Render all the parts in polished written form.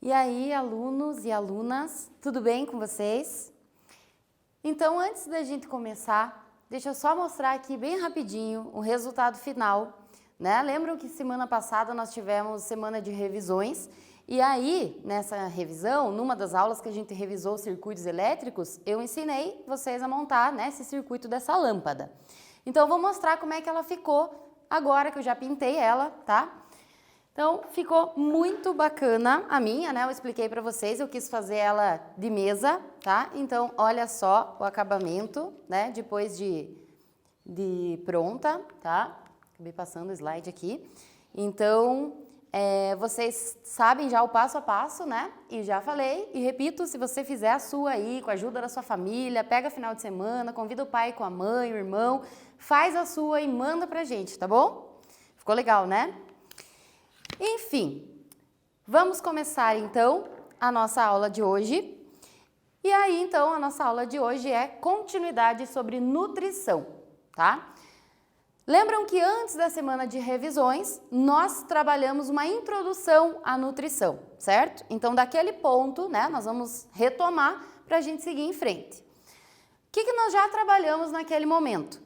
E aí, alunos e alunas, tudo bem com vocês? Então, antes da gente começar, deixa eu só mostrar aqui bem rapidinho o resultado final, né? Lembram que semana passada nós tivemos semana de revisões e aí, nessa revisão, numa das aulas que a gente revisou os circuitos elétricos, eu ensinei vocês a montar, né, esse circuito dessa lâmpada. Então, eu vou mostrar como é que ela ficou agora que eu já pintei ela, tá? Então, ficou muito bacana a minha, né? Eu expliquei para vocês, eu quis fazer ela de mesa, tá? Então, olha só o acabamento, né? Depois de pronta, tá? Acabei passando o slide aqui. Então, vocês sabem já o passo a passo, né? E já falei e repito, se você fizer a sua aí, com a ajuda da sua família, pega final de semana, convida o pai com a mãe, o irmão, faz a sua e manda pra gente, tá bom? Ficou legal, né? Enfim, vamos começar então a nossa aula de hoje. E aí então a nossa aula de hoje é continuidade sobre nutrição, tá? Lembram que antes da semana de revisões, nós trabalhamos uma introdução à nutrição, certo? Então daquele ponto, né, nós vamos retomar para a gente seguir em frente. O que nós já trabalhamos naquele momento?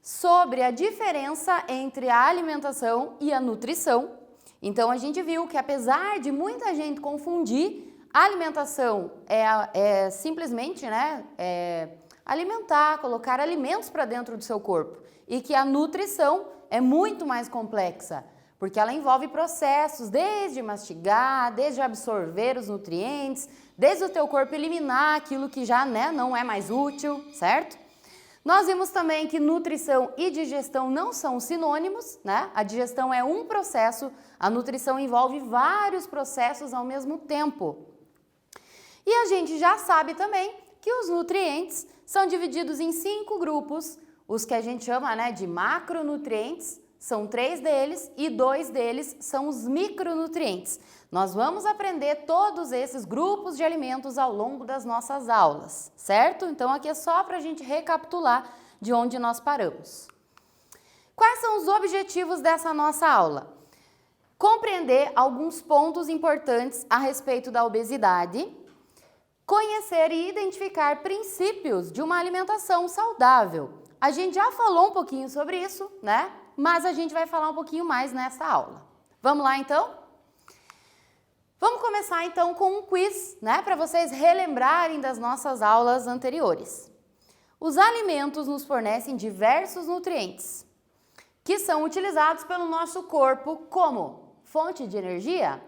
Sobre a diferença entre a alimentação e a nutrição. Então, a gente viu que apesar de muita gente confundir, a alimentação é simplesmente, né, alimentar, colocar alimentos para dentro do seu corpo. E que a nutrição é muito mais complexa, porque ela envolve processos desde mastigar, desde absorver os nutrientes, desde o teu corpo eliminar aquilo que já, né, não é mais útil, certo? Nós vimos também que nutrição e digestão não são sinônimos, né? A digestão é um processo, a nutrição envolve vários processos ao mesmo tempo. E a gente já sabe também que os nutrientes são divididos em 5 grupos, os que a gente chama, né, de macronutrientes, são 3 deles e 2 deles são os micronutrientes. Nós vamos aprender todos esses grupos de alimentos ao longo das nossas aulas, certo? Então aqui é só para a gente recapitular de onde nós paramos. Quais são os objetivos dessa nossa aula? Compreender alguns pontos importantes a respeito da obesidade, conhecer e identificar princípios de uma alimentação saudável. A gente já falou um pouquinho sobre isso, né? Mas a gente vai falar um pouquinho mais nessa aula. Vamos lá então? Vamos começar então com um quiz, né, para vocês relembrarem das nossas aulas anteriores. Os alimentos nos fornecem diversos nutrientes, que são utilizados pelo nosso corpo como fonte de energia,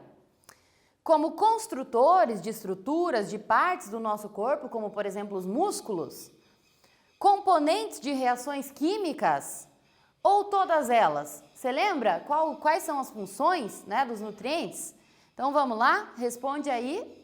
como construtores de estruturas de partes do nosso corpo, como por exemplo os músculos, componentes de reações químicas, ou todas elas. Você lembra quais são as funções, né, dos nutrientes? Então vamos lá, responde aí.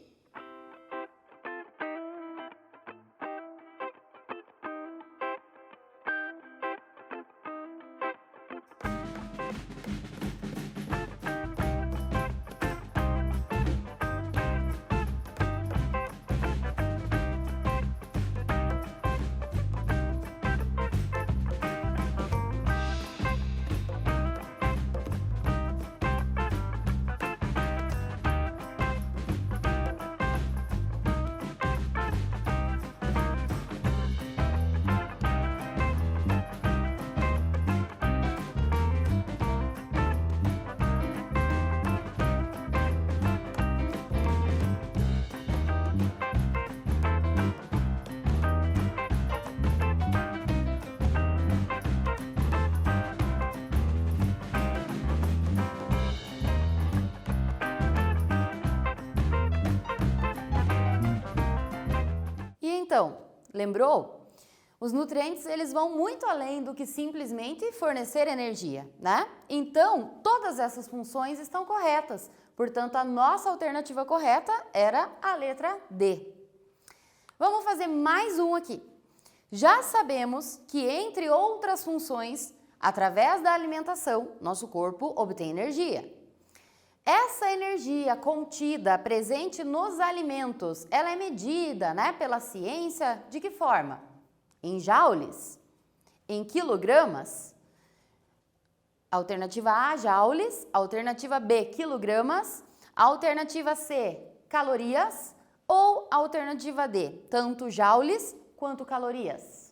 Então, lembrou? Os nutrientes, eles vão muito além do que simplesmente fornecer energia, né? Então, todas essas funções estão corretas. Portanto, a nossa alternativa correta era a letra D. Vamos fazer mais um aqui. Já sabemos que, entre outras funções, através da alimentação, nosso corpo obtém energia. Essa energia contida, presente nos alimentos, ela é medida, né, pela ciência de que forma? Em joules? em quilogramas? Alternativa A, joules. Alternativa B, quilogramas. Alternativa C, calorias. Ou alternativa D, tanto joules quanto calorias?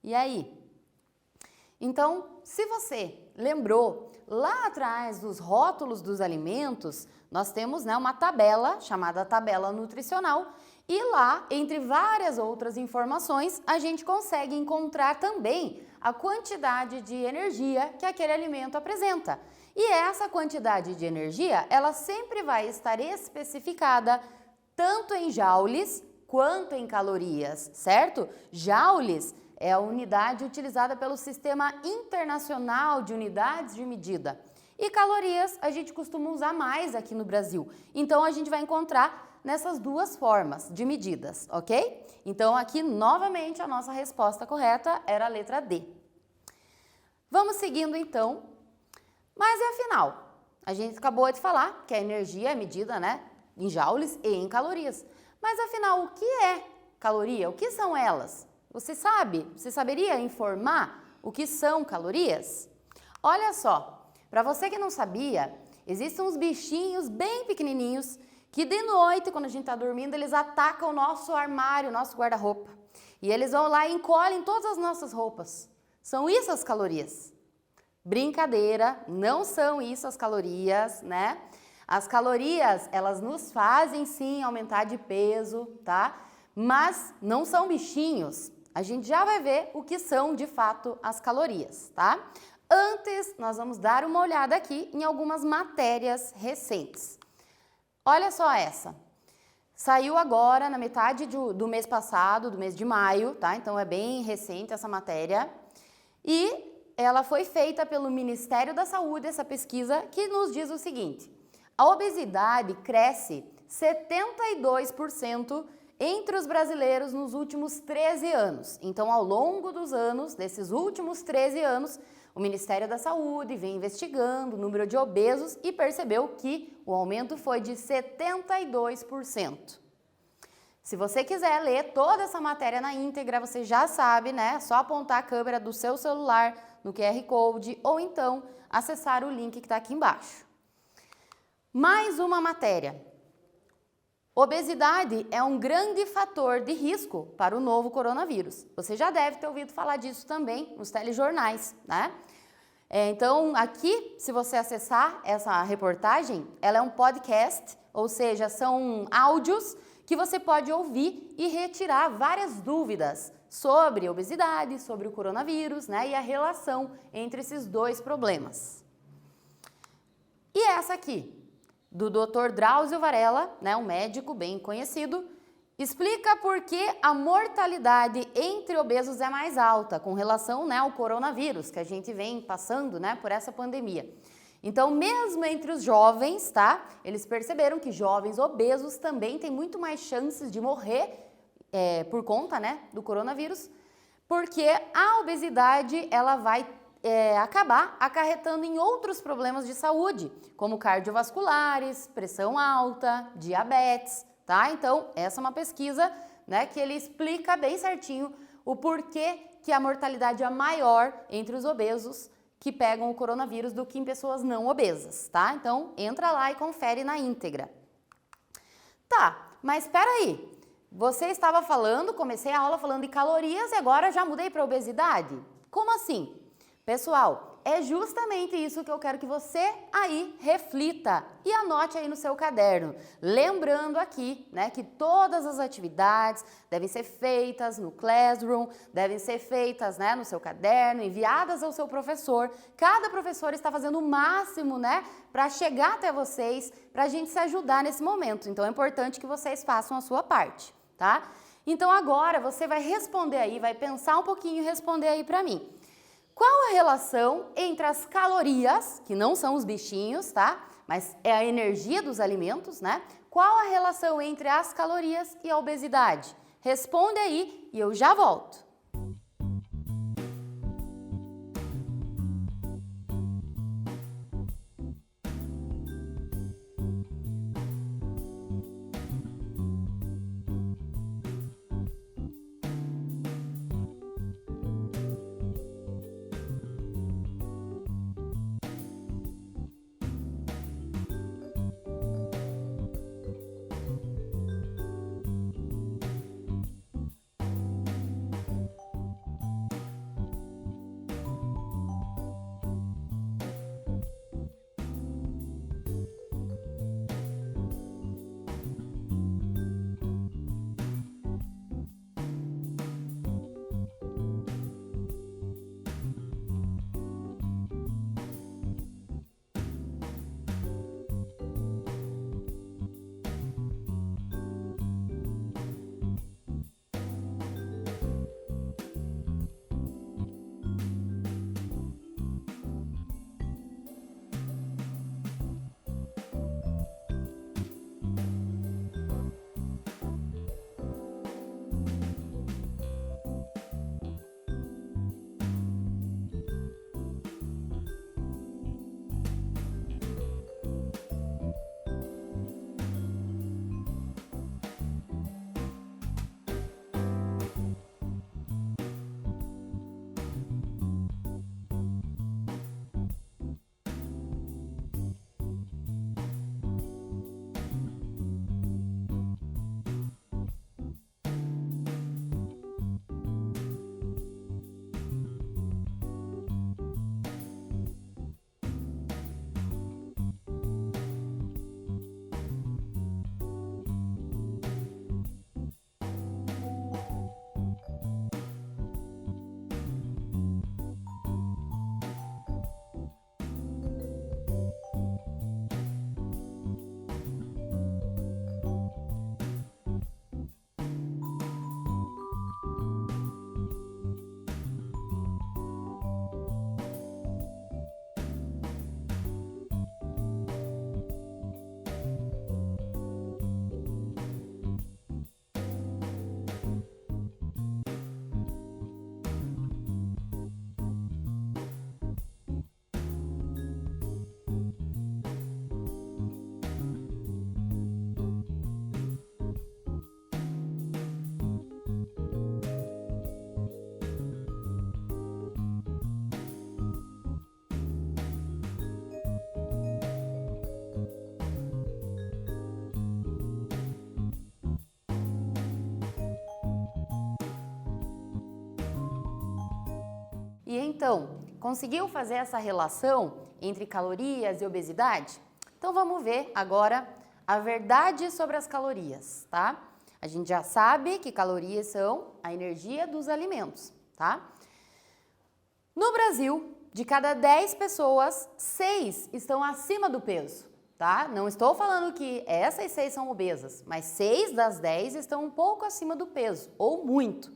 E aí? Então, se você lembrou, lá atrás dos rótulos dos alimentos, nós temos, né, uma tabela chamada tabela nutricional e lá, entre várias outras informações, a gente consegue encontrar também a quantidade de energia que aquele alimento apresenta. E essa quantidade de energia, ela sempre vai estar especificada tanto em joules quanto em calorias, certo? Joules é a unidade utilizada pelo Sistema Internacional de Unidades de Medida. E calorias a gente costuma usar mais aqui no Brasil. Então a gente vai encontrar nessas duas formas de medidas, ok? Então aqui novamente a nossa resposta correta era a letra D. Vamos seguindo então. Mas e afinal? A gente acabou de falar que a energia é medida, né, em joules e em calorias. Mas afinal, o que é caloria? O que são elas? Você sabe? Você saberia informar o que são calorias? Olha só, para você que não sabia, existem uns bichinhos bem pequenininhos que de noite, quando a gente está dormindo, eles atacam o nosso armário, o nosso guarda-roupa. E eles vão lá e encolhem todas as nossas roupas. São isso as calorias? Brincadeira, não são isso as calorias, né? As calorias, elas nos fazem sim aumentar de peso, tá? Mas não são bichinhos. A gente já vai ver o que são de fato as calorias, tá? Antes, nós vamos dar uma olhada aqui em algumas matérias recentes. Olha só essa. Saiu agora na metade do mês passado, do mês de maio, tá? Então é bem recente essa matéria. E ela foi feita pelo Ministério da Saúde, essa pesquisa, que nos diz o seguinte: a obesidade cresce 72% entre os brasileiros nos últimos 13 anos. Então, ao longo dos anos, desses últimos 13 anos, o Ministério da Saúde vem investigando o número de obesos e percebeu que o aumento foi de 72%. Se você quiser ler toda essa matéria na íntegra, você já sabe, né? É só apontar a câmera do seu celular no QR Code ou então acessar o link que está aqui embaixo. Mais uma matéria. Obesidade é um grande fator de risco para o novo coronavírus. Você já deve ter ouvido falar disso também nos telejornais, né? Então, aqui, se você acessar essa reportagem, ela é um podcast, ou seja, são áudios que você pode ouvir e retirar várias dúvidas sobre obesidade, sobre o coronavírus, né? E a relação entre esses dois problemas. E essa aqui, do Dr. Drauzio Varella, né, um médico bem conhecido, explica por que a mortalidade entre obesos é mais alta com relação, né, ao coronavírus, que a gente vem passando, né, por essa pandemia. Então, mesmo entre os jovens, tá, eles perceberam que jovens obesos também têm muito mais chances de morrer por conta, né, do coronavírus, porque a obesidade, ela vai acabar acarretando em outros problemas de saúde, como cardiovasculares, pressão alta, diabetes, tá? Então, essa é uma pesquisa, né, que ele explica bem certinho o porquê que a mortalidade é maior entre os obesos que pegam o coronavírus do que em pessoas não obesas, tá? Então, entra lá e confere na íntegra. Tá, mas espera aí. você estava falando, comecei a aula falando de calorias e agora já mudei para obesidade? Como assim? Pessoal, é justamente isso que eu quero que você aí reflita e anote aí no seu caderno. Lembrando aqui, né, que todas as atividades devem ser feitas no Classroom, devem ser feitas, né, no seu caderno, enviadas ao seu professor. Cada professor está fazendo o máximo, né, para chegar até vocês, para a gente se ajudar nesse momento. Então é importante que vocês façam a sua parte, tá? Então agora você vai responder aí, vai pensar um pouquinho e responder aí para mim. Qual a relação entre as calorias, que não são os bichinhos, tá? Mas é a energia dos alimentos, né? Qual a relação entre as calorias e a obesidade? Responde aí e eu já volto. E então, conseguiu fazer essa relação entre calorias e obesidade? Então vamos ver agora a verdade sobre as calorias, tá? A gente já sabe que calorias são a energia dos alimentos, tá? No Brasil, de cada 10 pessoas, 6 estão acima do peso, tá? Não estou falando que essas 6 são obesas, mas 6 das 10 estão um pouco acima do peso, ou muito.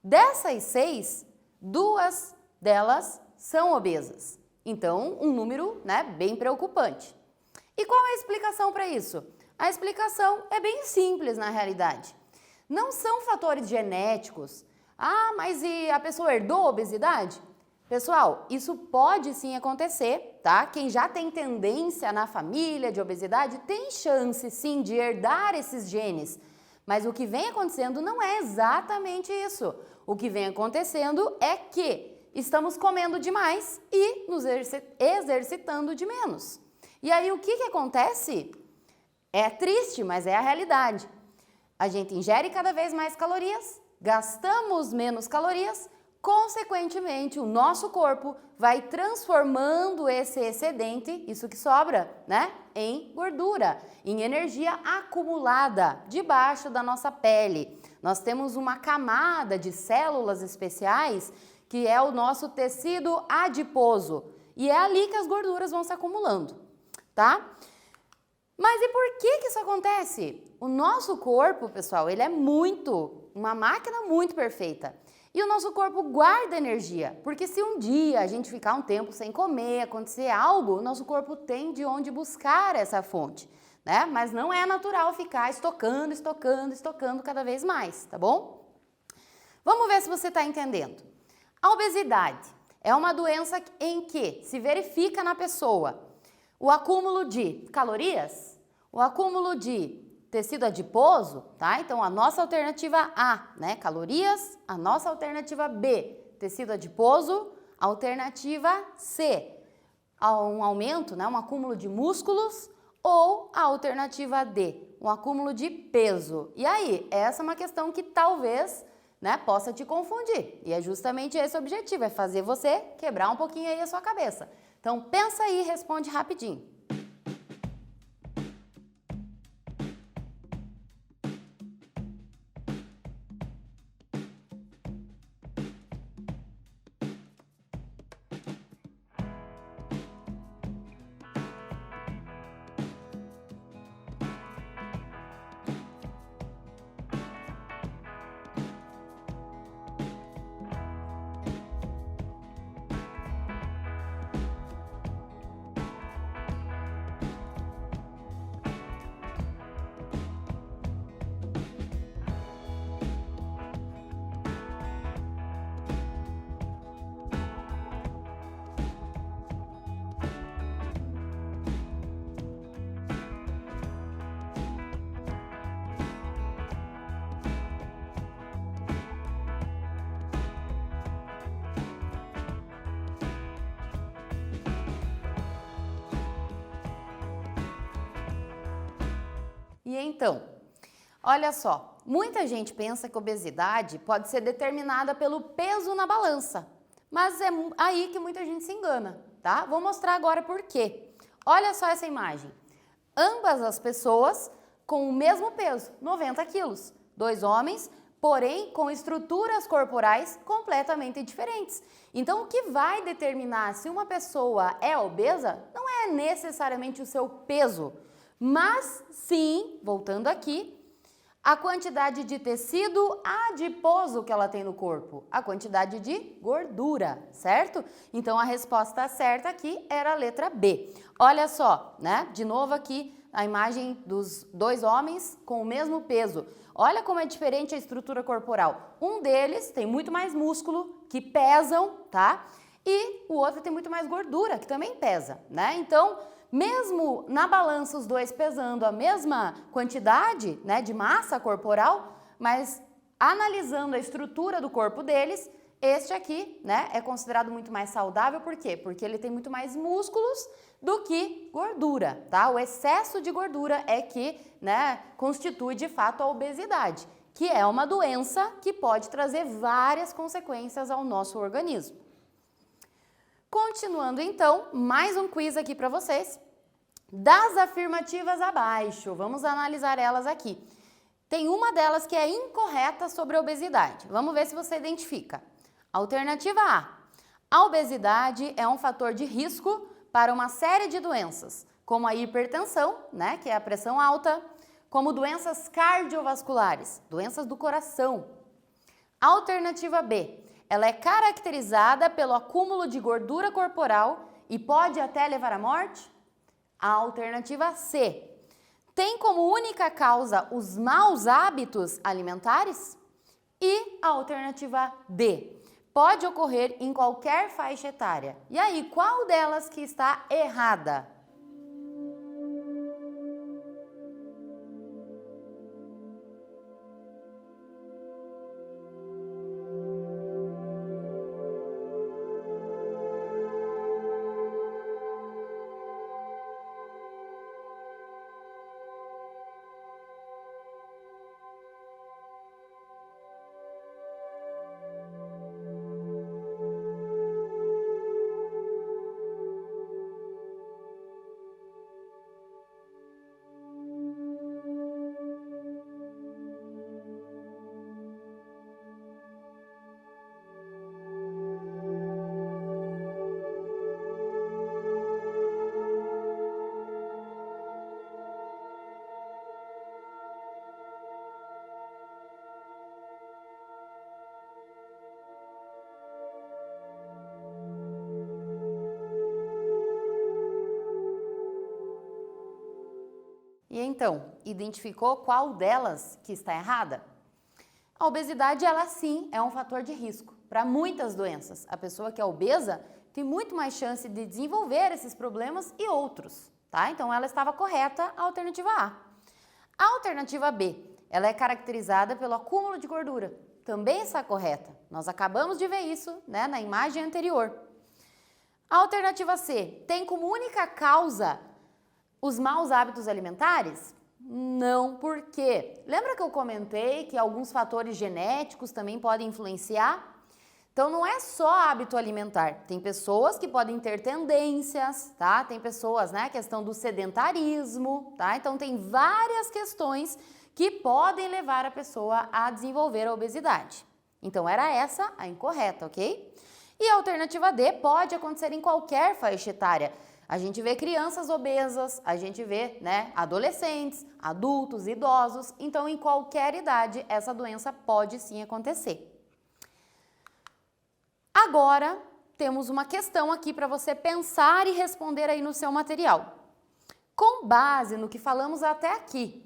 Dessas 6, 2 delas são obesas. Então, um número, né, bem preocupante. E qual é a explicação para isso? A explicação é bem simples na realidade. Não são fatores genéticos. Ah, mas e a pessoa herdou obesidade? Pessoal, isso pode sim acontecer, tá? Quem já tem tendência na família de obesidade tem chance sim de herdar esses genes. Mas o que vem acontecendo não é exatamente isso. O que vem acontecendo é que estamos comendo demais e nos exercitando de menos. E aí o que acontece? É triste, mas é a realidade. a gente ingere cada vez mais calorias, gastamos menos calorias, consequentemente o nosso corpo vai transformando esse excedente, isso que sobra, né, em gordura, em energia acumulada debaixo da nossa pele. Nós temos uma camada de células especiais que é o nosso tecido adiposo e é ali que as gorduras vão se acumulando, tá? Mas e por que isso acontece? O nosso corpo, pessoal, ele é uma máquina muito perfeita. E o nosso corpo guarda energia, porque se um dia a gente ficar um tempo sem comer, acontecer algo, o nosso corpo tem de onde buscar essa fonte, né? Mas não é natural ficar estocando cada vez mais, tá bom? Vamos ver se você está entendendo. A obesidade é uma doença em que se verifica na pessoa o acúmulo de calorias, o acúmulo de tecido adiposo, tá? Então, a nossa alternativa A, né? Calorias. A nossa alternativa B, tecido adiposo. Alternativa C, um aumento, né? Um acúmulo de músculos. Ou a alternativa D, um acúmulo de peso. E aí, essa é uma questão que talvez, né, possa te confundir. E é justamente esse o objetivo, é fazer você quebrar um pouquinho aí a sua cabeça. Então, pensa aí e responde rapidinho. E então, olha só, muita gente pensa que a obesidade pode ser determinada pelo peso na balança, mas é aí que muita gente se engana, tá? Vou mostrar agora por quê. Olha só essa imagem. Ambas as pessoas com o mesmo peso, 90 quilos. Dois homens, porém com estruturas corporais completamente diferentes. Então, o que vai determinar se uma pessoa é obesa não é necessariamente o seu peso, mas sim, voltando aqui, a quantidade de tecido adiposo que ela tem no corpo, a quantidade de gordura, certo? Então a resposta certa aqui era a letra B. Olha só, né? De novo aqui a imagem dos dois homens com o mesmo peso. Olha como é diferente a estrutura corporal. Um deles tem muito mais músculo, que pesam, tá? E o outro tem muito mais gordura, que também pesa, né? Então, mesmo na balança os dois pesando a mesma quantidade, né, de massa corporal, mas analisando a estrutura do corpo deles, este aqui, né, é considerado muito mais saudável. Por quê? Porque ele tem muito mais músculos do que gordura, tá? O excesso de gordura é que, né, constitui de fato a obesidade, que é uma doença que pode trazer várias consequências ao nosso organismo. Continuando então, mais um quiz aqui para vocês. Das afirmativas abaixo, vamos analisar elas aqui. Tem uma delas que é incorreta sobre a obesidade. Vamos ver se você identifica. Alternativa A obesidade é um fator de risco para uma série de doenças, como a hipertensão, né, que é a pressão alta, como doenças cardiovasculares, doenças do coração. Alternativa B, ela é caracterizada pelo acúmulo de gordura corporal e pode até levar à morte? A alternativa C, tem como única causa os maus hábitos alimentares? E a alternativa D, pode ocorrer em qualquer faixa etária. E aí, qual delas que está errada? E então, identificou qual delas que está errada? A obesidade, ela sim, é um fator de risco para muitas doenças. A pessoa que é obesa tem muito mais chance de desenvolver esses problemas e outros, tá? Então, ela estava correta, a alternativa A. A alternativa B, ela é caracterizada pelo acúmulo de gordura. Também está correta. Nós acabamos de ver isso, né, na imagem anterior. A alternativa C, tem como única causa os maus hábitos alimentares? Não, por quê? Lembra que eu comentei que alguns fatores genéticos também podem influenciar? Então, não é só hábito alimentar. Tem pessoas que podem ter tendências, tá? Tem pessoas, né, questão do sedentarismo, tá? Então, tem várias questões que podem levar a pessoa a desenvolver a obesidade. Então, era essa a incorreta, ok? E a alternativa D pode acontecer em qualquer faixa etária. A gente vê crianças obesas, a gente vê, né, adolescentes, adultos, idosos. Então, em qualquer idade, essa doença pode sim acontecer. Agora, temos uma questão aqui para você pensar e responder aí no seu material. Com base no que falamos até aqui,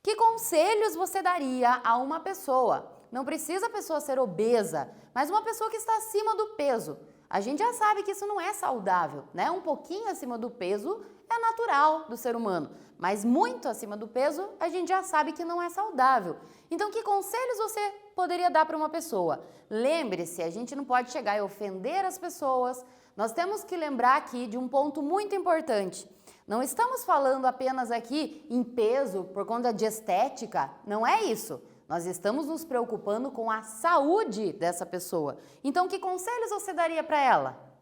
que conselhos você daria a uma pessoa? Não precisa a pessoa ser obesa, mas uma pessoa que está acima do peso. A gente já sabe que isso não é saudável, né? Um pouquinho acima do peso é natural do ser humano, mas muito acima do peso a gente já sabe que não é saudável. Então, que conselhos você poderia dar para uma pessoa? Lembre-se, a gente não pode chegar e ofender as pessoas. Nós temos que lembrar aqui de um ponto muito importante. Não estamos falando apenas aqui em peso por conta de estética, não é isso. Nós estamos nos preocupando com a saúde dessa pessoa. Então, que conselhos você daria para ela?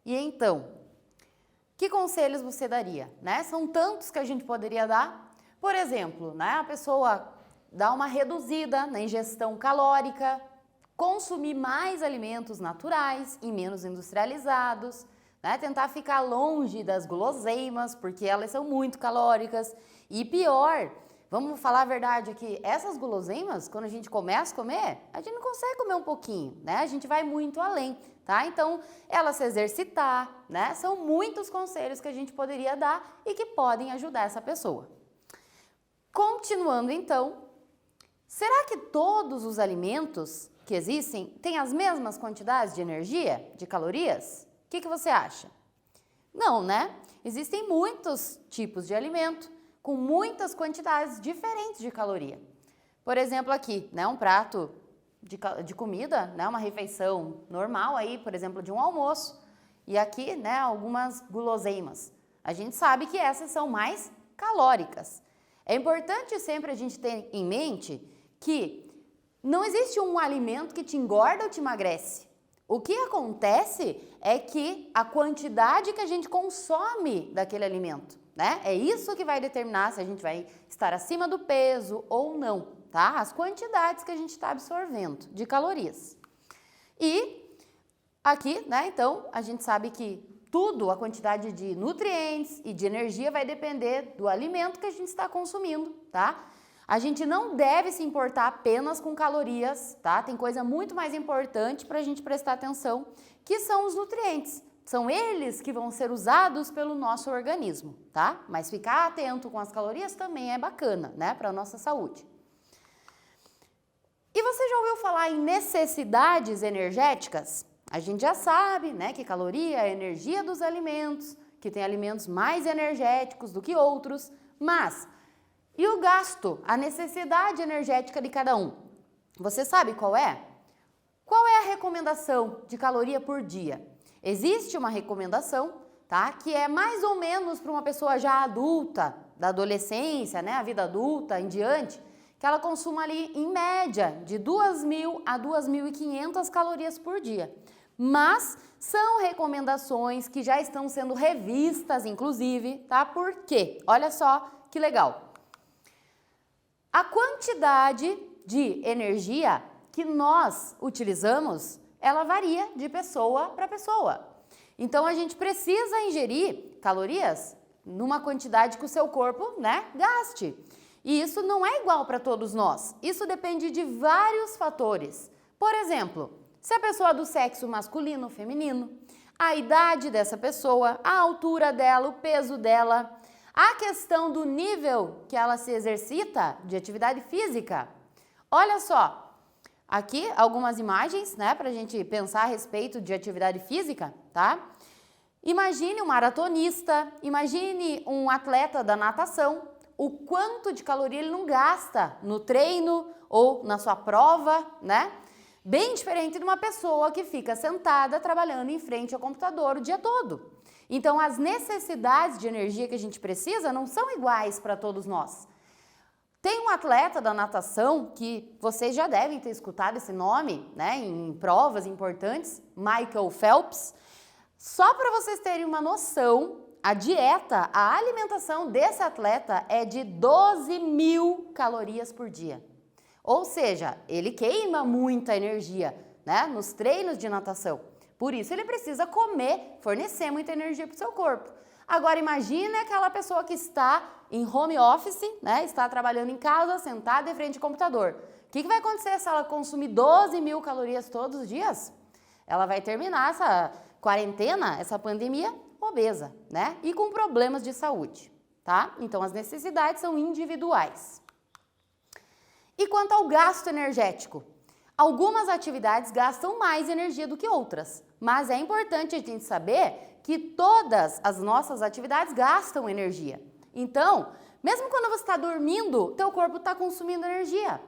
E então, que conselhos você daria, né? São tantos que a gente poderia dar. Por exemplo, né, a pessoa dá uma reduzida na ingestão calórica, consumir mais alimentos naturais e menos industrializados, né? Tentar ficar longe das guloseimas, porque elas são muito calóricas. E pior, vamos falar a verdade aqui, essas guloseimas, quando a gente começa a comer, a gente não consegue comer um pouquinho, né? A gente vai muito além, tá? Então, ela se exercitar, né? São muitos conselhos que a gente poderia dar e que podem ajudar essa pessoa. Continuando então, será que todos os alimentos que existem têm as mesmas quantidades de energia, de calorias? O que você acha? Não, né? Existem muitos tipos de alimento com muitas quantidades diferentes de caloria. Por exemplo, aqui, né, um prato de comida, né, uma refeição normal aí, por exemplo, de um almoço, e aqui, né, algumas guloseimas. a gente sabe que essas são mais calóricas. É importante sempre a gente ter em mente que não existe um alimento que te engorda ou te emagrece. O que acontece é que a quantidade que a gente consome daquele alimento, né? É isso que vai determinar se a gente vai estar acima do peso ou não, tá? As quantidades que a gente está absorvendo de calorias. E aqui, né, então, a gente sabe que tudo, a quantidade de nutrientes e de energia vai depender do alimento que a gente está consumindo, tá? A gente não deve se importar apenas com calorias, tá? Tem coisa muito mais importante para a gente prestar atenção, que são os nutrientes. São eles que vão ser usados pelo nosso organismo, tá? Mas ficar atento com as calorias também é bacana, né, para a nossa saúde. E você já ouviu falar em necessidades energéticas? A gente já sabe, né, que caloria é a energia dos alimentos, que tem alimentos mais energéticos do que outros, mas e o gasto, a necessidade energética de cada um? Você sabe qual é? Qual é a recomendação de caloria por dia? Existe uma recomendação, tá, que é mais ou menos para uma pessoa já adulta, da adolescência, né, a vida adulta em diante, que ela consuma ali em média de 2.000 a 2.500 calorias por dia. Mas são recomendações que já estão sendo revistas, inclusive, tá? Por quê? Olha só que legal. A quantidade de energia que nós utilizamos, ela varia de pessoa para pessoa. Então, a gente precisa ingerir calorias numa quantidade que o seu corpo, né, gaste. E isso não é igual para todos nós. Isso depende de vários fatores. Por exemplo, se a pessoa é do sexo masculino ou feminino, a idade dessa pessoa, a altura dela, o peso dela, a questão do nível que ela se exercita de atividade física. Olha só, aqui algumas imagens, né, para a gente pensar a respeito de atividade física, tá? Imagine um maratonista, imagine um atleta da natação, o quanto de caloria ele não gasta no treino ou na sua prova, né? Bem diferente de uma pessoa que fica sentada trabalhando em frente ao computador o dia todo. Então, as necessidades de energia que a gente precisa não são iguais para todos nós. Tem um atleta da natação que vocês já devem ter escutado esse nome, né, em provas importantes, Michael Phelps. Só para vocês terem uma noção, a dieta, a alimentação desse atleta é de 12.000 calorias por dia. Ou seja, ele queima muita energia, né, nos treinos de natação. Por isso ele precisa comer, fornecer muita energia para o seu corpo. Agora imagine aquela pessoa que está em home office, né, está trabalhando em casa, sentada em frente ao computador. O que vai acontecer se ela consumir 12.000 calorias todos os dias? Ela vai terminar essa quarentena, essa pandemia, obesa, né, e com problemas de saúde, tá? Então as necessidades são individuais. E quanto ao gasto energético? Algumas atividades gastam mais energia do que outras, mas é importante a gente saber que todas as nossas atividades gastam energia. Então, mesmo quando você está dormindo, teu corpo está consumindo energia.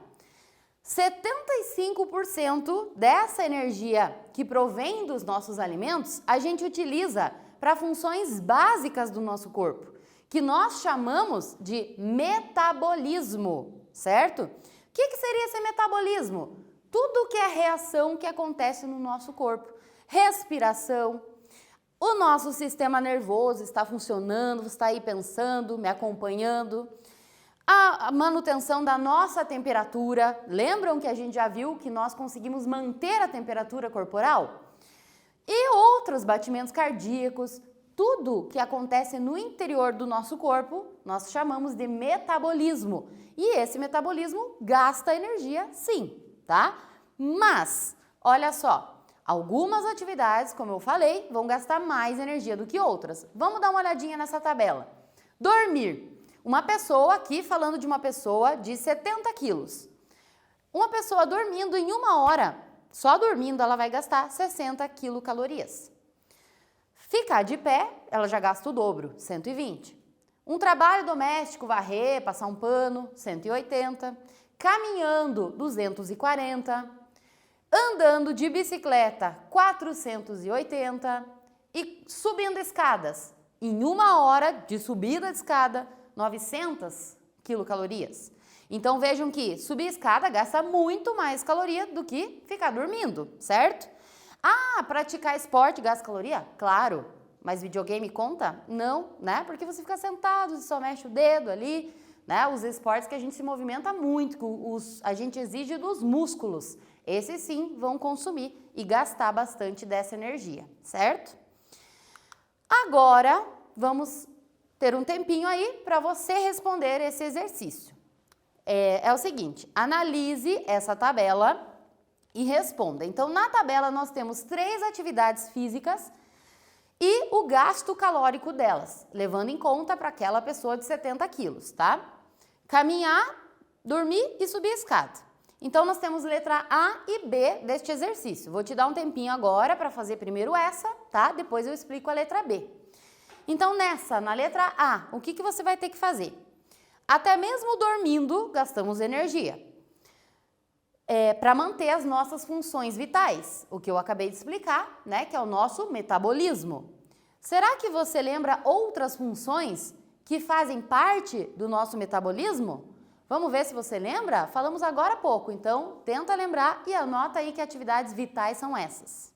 75% dessa energia que provém dos nossos alimentos, a gente utiliza para funções básicas do nosso corpo, que nós chamamos de metabolismo, certo? O que seria esse metabolismo? Tudo que é reação que acontece no nosso corpo. Respiração, o nosso sistema nervoso está funcionando, você está aí pensando, me acompanhando. A manutenção da nossa temperatura. Lembram que a gente já viu que nós conseguimos manter a temperatura corporal? E outros batimentos cardíacos. Tudo que acontece no interior do nosso corpo, nós chamamos de metabolismo. E esse metabolismo gasta energia, sim, tá? Mas, olha só, algumas atividades, como eu falei, vão gastar mais energia do que outras. Vamos dar uma olhadinha nessa tabela. Dormir. Uma pessoa aqui, falando de uma pessoa de 70 quilos. Uma pessoa dormindo em 1 hora, só dormindo, ela vai gastar 60 quilocalorias. Ficar de pé, ela já gasta o dobro, 120. Um trabalho doméstico, varrer, passar um pano, 180. Caminhando, 240. Andando de bicicleta, 480. E subindo escadas, Em 1 hora de subida de escada, 900 quilocalorias. Então vejam que subir escada gasta muito mais caloria do que ficar dormindo, certo? Ah, praticar esporte gasta caloria? Claro, mas videogame conta? Não, né? Porque você fica sentado, você só mexe o dedo ali, né? Os esportes que a gente se movimenta muito, que a gente exige dos músculos, esses sim vão consumir e gastar bastante dessa energia, certo? Agora, vamos ter um tempinho aí para você responder esse exercício. É o seguinte, analise essa tabela e responda. Então, na tabela nós temos 3 atividades físicas e o gasto calórico delas, levando em conta para aquela pessoa de 70 quilos, tá? Caminhar, dormir e subir a escada. Então, nós temos letra A e B deste exercício. Vou te dar um tempinho agora para fazer primeiro essa, tá? Depois eu explico a letra B. Então, na letra A, o que você vai ter que fazer? Até mesmo dormindo, gastamos energia. Para manter as nossas funções vitais, o que eu acabei de explicar, né? Que é o nosso metabolismo. Será que você lembra outras funções que fazem parte do nosso metabolismo? Vamos ver se você lembra? Falamos agora há pouco, então tenta lembrar e anota aí que atividades vitais são essas.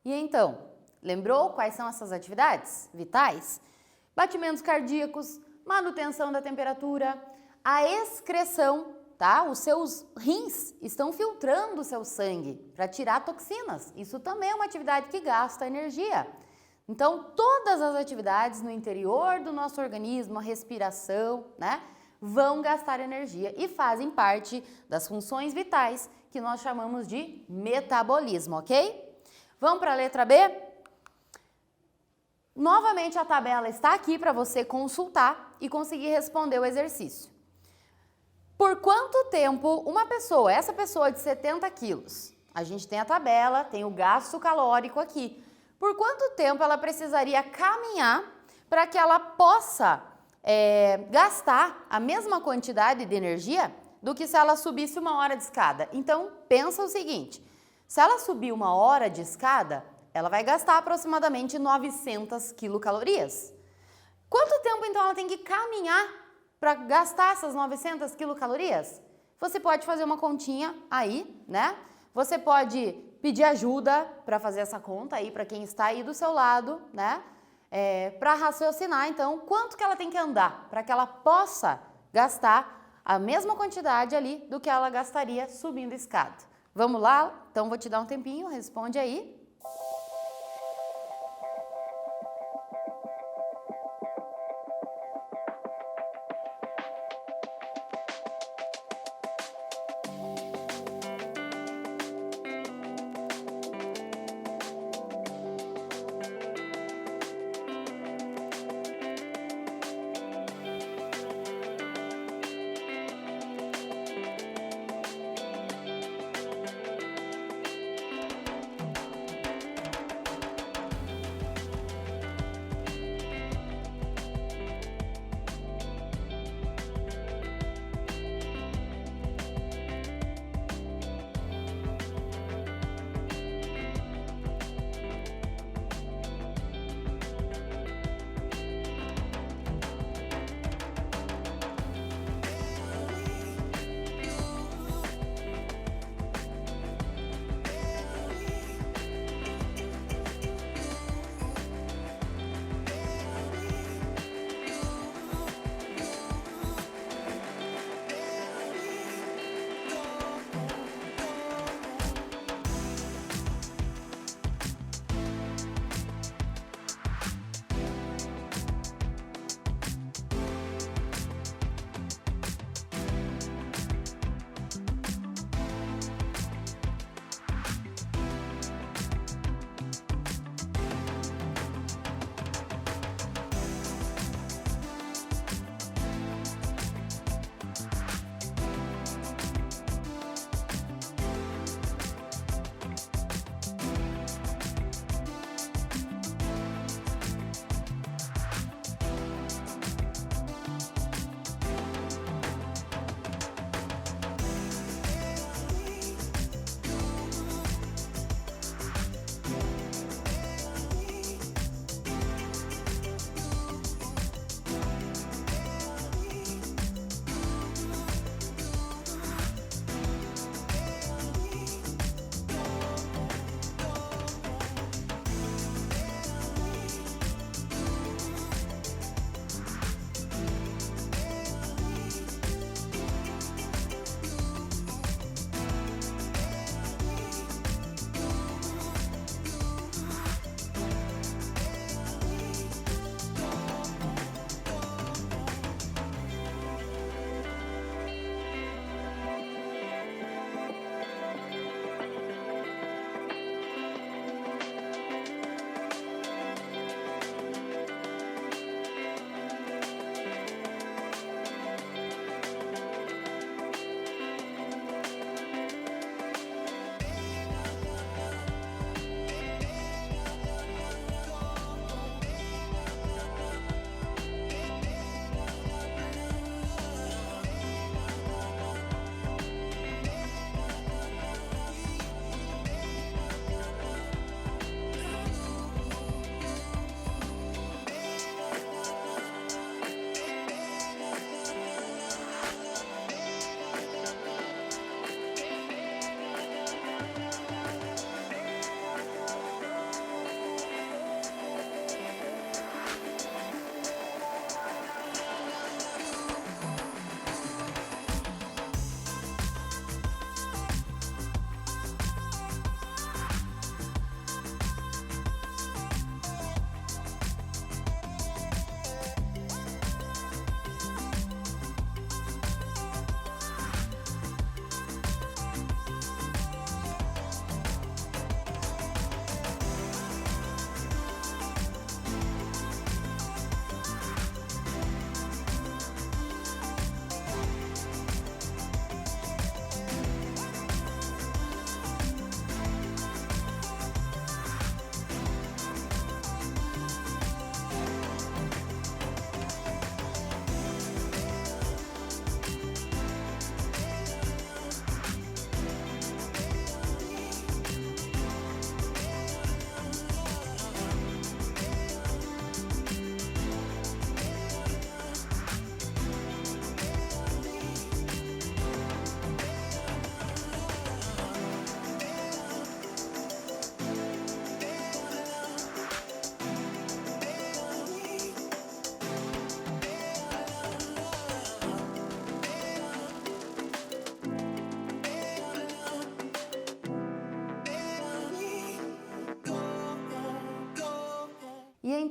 E então, lembrou quais são essas atividades vitais? Batimentos cardíacos, manutenção da temperatura, a excreção, tá? Os seus rins estão filtrando o seu sangue para tirar toxinas. Isso também é uma atividade que gasta energia. Então, todas as atividades no interior do nosso organismo, a respiração, né, vão gastar energia e fazem parte das funções vitais que nós chamamos de metabolismo, ok? Vamos para a letra B? Novamente a tabela está aqui para você consultar e conseguir responder o exercício. Por quanto tempo uma pessoa, essa pessoa de 70 quilos, a gente tem a tabela, tem o gasto calórico aqui. Por quanto tempo ela precisaria caminhar para que ela possa gastar a mesma quantidade de energia do que se ela subisse 1 hora de escada? Então, pensa o seguinte, se ela subir 1 hora de escada, ela vai gastar aproximadamente 900 quilocalorias. Quanto tempo então ela tem que caminhar para gastar essas 900 quilocalorias? Você pode fazer uma continha aí, né? Você pode pedir ajuda para fazer essa conta aí para quem está aí do seu lado, né? Para raciocinar então quanto que ela tem que andar para que ela possa gastar a mesma quantidade ali do que ela gastaria subindo a escada. Vamos lá? Então vou te dar um tempinho, responde aí.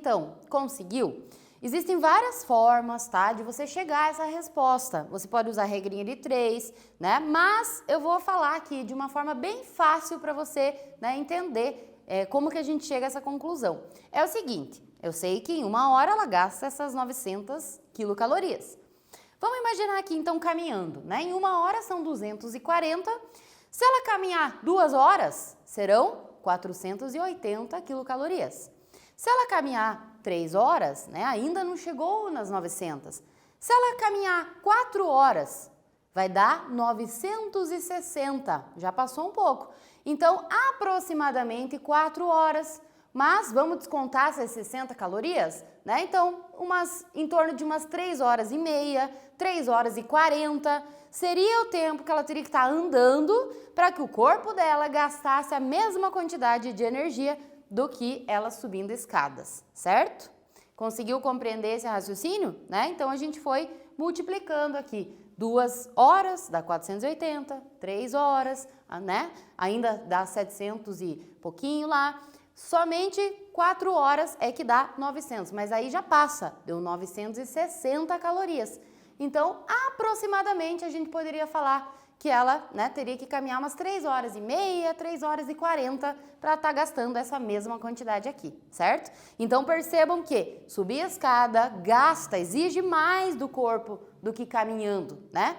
então, conseguiu? Existem várias formas, tá, de você chegar a essa resposta. Você pode usar a regrinha de 3, né? Mas eu vou falar aqui de uma forma bem fácil para você, né, entender como que a gente chega a essa conclusão. É o seguinte, eu sei que em 1 hora ela gasta essas 900 quilocalorias. Vamos imaginar aqui então caminhando, né? Em 1 hora são 240. Se ela caminhar 2 horas, serão 480 quilocalorias. Se ela caminhar 3 horas, né, ainda não chegou nas 900. Se ela caminhar 4 horas, vai dar 960, já passou um pouco. Então, aproximadamente 4 horas, mas vamos descontar essas 60 calorias, né? Então, em torno de umas 3 horas e meia, 3 horas e 40, seria o tempo que ela teria que estar andando para que o corpo dela gastasse a mesma quantidade de energia do que ela subindo escadas, certo? Conseguiu compreender esse raciocínio? Né? Então, a gente foi multiplicando aqui. 2 horas dá 480, 3 horas, né? Ainda dá 700 e pouquinho lá. Somente 4 horas é que dá 900, mas aí já passa, deu 960 calorias. Então, aproximadamente, a gente poderia falar que ela, né, teria que caminhar umas 3 horas e meia, 3 horas e 40 para estar gastando essa mesma quantidade aqui, certo? Então, percebam que subir a escada exige mais do corpo do que caminhando, né?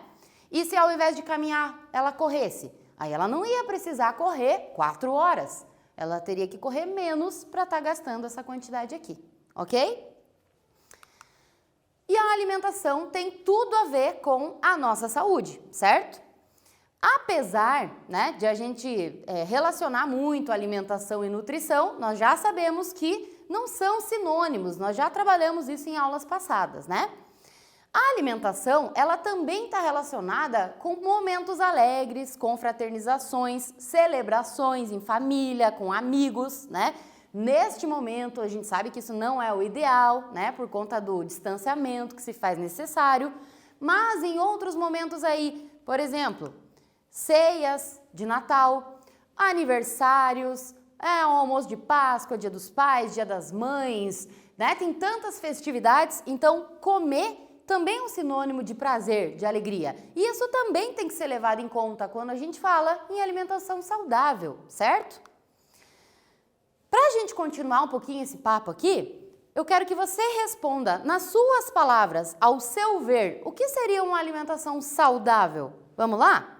E se ao invés de caminhar, ela corresse? Aí ela não ia precisar correr 4 horas. Ela teria que correr menos para estar gastando essa quantidade aqui, ok? E a alimentação tem tudo a ver com a nossa saúde, certo? Apesar, né, de a gente relacionar muito alimentação e nutrição, nós já sabemos que não são sinônimos, nós já trabalhamos isso em aulas passadas, né? A alimentação, ela também está relacionada com momentos alegres, com fraternizações, celebrações em família, com amigos, né? Neste momento, a gente sabe que isso não é o ideal, né? Por conta do distanciamento que se faz necessário, mas em outros momentos aí, por exemplo, ceias de Natal, aniversários, o almoço de Páscoa, Dia dos Pais, Dia das Mães, né? Tem tantas festividades, então comer também é um sinônimo de prazer, de alegria. E isso também tem que ser levado em conta quando a gente fala em alimentação saudável, certo? Para a gente continuar um pouquinho esse papo aqui, eu quero que você responda nas suas palavras, ao seu ver, o que seria uma alimentação saudável? Vamos lá?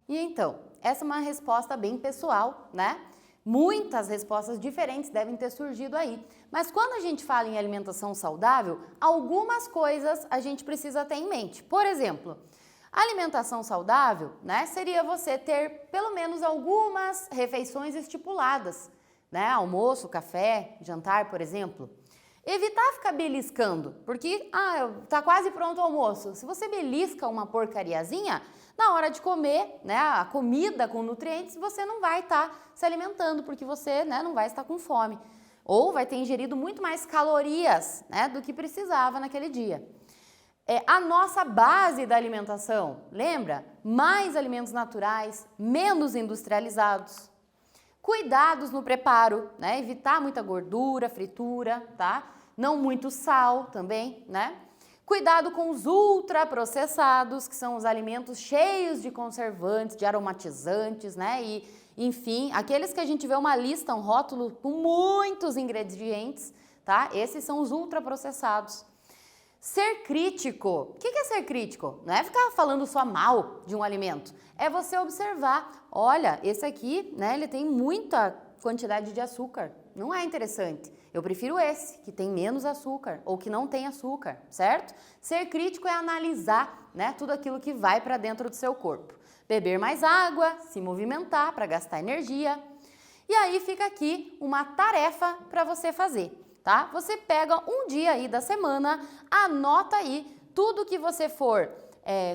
E então, essa é uma resposta bem pessoal, né? Muitas respostas diferentes devem ter surgido aí. Mas quando a gente fala em alimentação saudável, algumas coisas a gente precisa ter em mente. Por exemplo, alimentação saudável, né, seria você ter pelo menos algumas refeições estipuladas, né? Almoço, café, jantar, por exemplo. Evitar ficar beliscando, porque tá quase pronto o almoço. Se você belisca uma porcariazinha, na hora de comer, né, a comida com nutrientes, você não vai estar se alimentando, porque você, né, não vai estar com fome. Ou vai ter ingerido muito mais calorias, né, do que precisava naquele dia. A nossa base da alimentação, lembra? Mais alimentos naturais, menos industrializados. Cuidados no preparo, né? Evitar muita gordura, fritura, tá? Não muito sal também, né? Cuidado com os ultraprocessados, que são os alimentos cheios de conservantes, de aromatizantes, né? E, enfim, aqueles que a gente vê uma lista, um rótulo com muitos ingredientes, tá? Esses são os ultraprocessados. Ser crítico. O que é ser crítico? Não é ficar falando só mal de um alimento. É você observar, olha, esse aqui, né, ele tem muita quantidade de açúcar. Não é interessante. Eu prefiro esse, que tem menos açúcar ou que não tem açúcar, certo? Ser crítico é analisar, né, tudo aquilo que vai para dentro do seu corpo. Beber mais água, se movimentar para gastar energia. E aí fica aqui uma tarefa para você fazer. Tá? Você pega um dia aí da semana, anota aí tudo que você for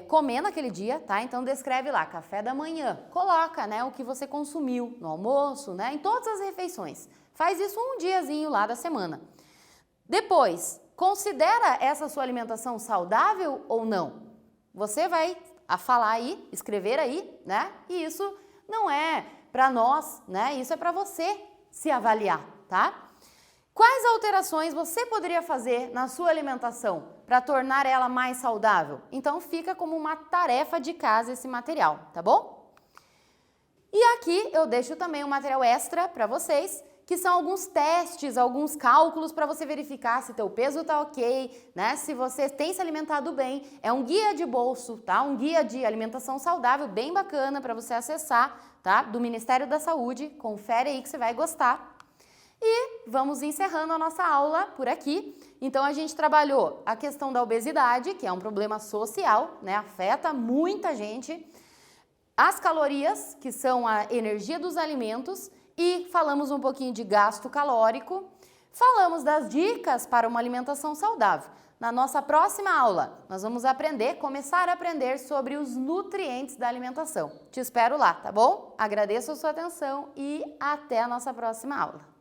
comer naquele dia, tá? Então descreve lá, café da manhã, coloca, né, o que você consumiu no almoço, né, em todas as refeições. Faz isso um diazinho lá da semana. Depois, considera essa sua alimentação saudável ou não? Você vai falar aí, escrever aí, né? E isso não é para nós, né? Isso é para você se avaliar, tá? Quais alterações você poderia fazer na sua alimentação para tornar ela mais saudável? Então fica como uma tarefa de casa esse material, tá bom? E aqui eu deixo também um material extra para vocês, que são alguns testes, alguns cálculos para você verificar se teu peso tá ok, né? Se você tem se alimentado bem. É um guia de bolso, tá? Um guia de alimentação saudável bem bacana para você acessar, tá? Do Ministério da Saúde. Confere aí que você vai gostar. E vamos encerrando a nossa aula por aqui. Então a gente trabalhou a questão da obesidade, que é um problema social, né? Afeta muita gente. As calorias, que são a energia dos alimentos, e falamos um pouquinho de gasto calórico. Falamos das dicas para uma alimentação saudável. Na nossa próxima aula, nós vamos começar a aprender sobre os nutrientes da alimentação. Te espero lá, tá bom? Agradeço a sua atenção e até a nossa próxima aula.